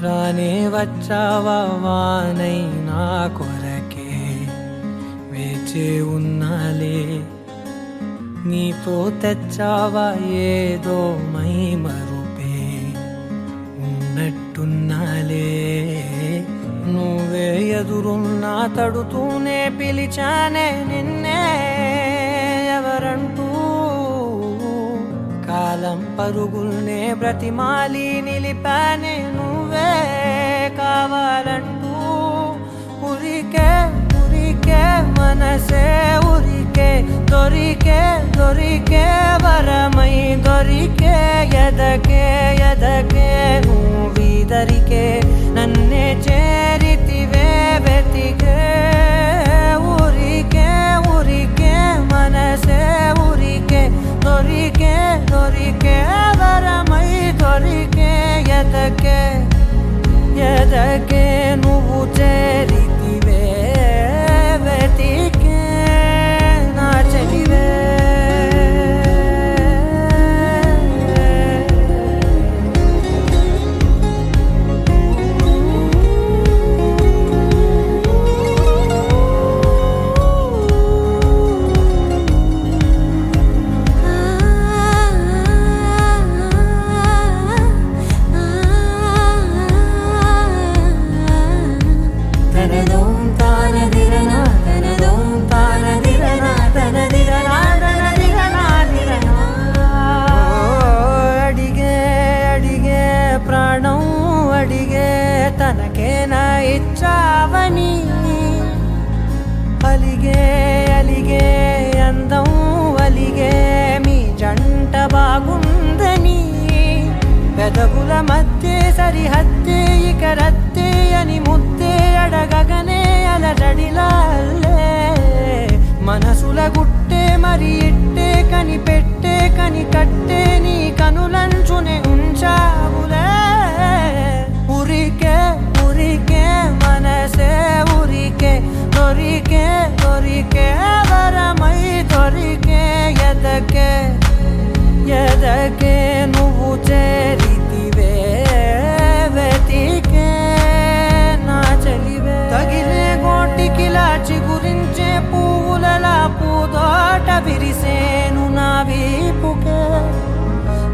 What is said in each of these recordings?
రానే వచ్చావా వానై నా కొరకే వేచి ఉన్నాలే నీతో తెచ్చావా ఏదో మై మరుపే ఉన్నట్టున్నాలే నువ్వే ఎదురున్నా తడుతూనే పిలిచానే నిన్నే ఎవరంటూ కాలం పరుగుల్నే బ్రతిమాలి నిలిపానే నువ్వే కావాలంటూ ఉరికే ఉరికే మనసే ఉరికే దొరికే దొరికే వరమై దొరికే ఎదకే ఎదకే నువ్విదరికే నన్నే చేరితివే వెతికే ఉరికే ఉరికే మనసే ఉరికే దొరికే దొరికే వరమై దొరికే ఎదకే ఎదకే నువ్వు చేరితివే వెతికే నా చెలివే తనకేనా ఇచ్చావని అలిగే అలిగే అందం అలిగే మీ జంట బాగుందని పెదవుల మధ్య సరిహద్దే ఇక రద్దే అని ముద్దే అడగగనే అలజడిలాలే మనసుల గుట్టే మరి ఇట్టే కనిపెట్టే కని కట్టే నీ కనులంచునే ఉంచావులే ఉరికే ఉరికే మనసే ఉరికే దొరికే దొరికే వరమై దొరికే ఎదకే ఎదకే నువ్వు చేరితివే వెతికే నా చెలివే తగిలే గోటికిలా చిగురించే పువ్వులలా పూదోట విరిసేను నా వీపుకే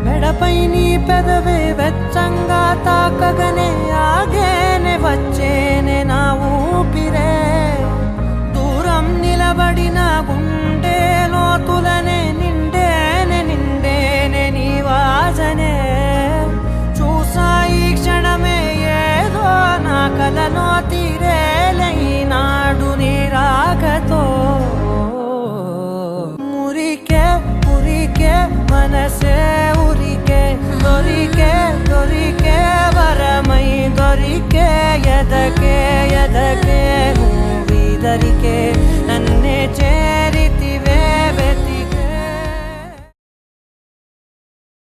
మెడపై నీ పెదవే వెచ్చంగా తాకగనే ఆగేనే వచ్చేనే నా ఊపిరే దూరం నిలబడిన గుండె లోతులనే నిండేనే నిండేనే నీ వాసనే చూసా ఈ క్షణమే ఏదో నా కలలో తీరేలే ఈనాడు నీ రాకతో మురికే మురికే మనసే ఉరికే దొరికే దొరికే వరమై దొరికే ఎదకే ఎదకే నువ్విదరికే నన్నే చేరితివే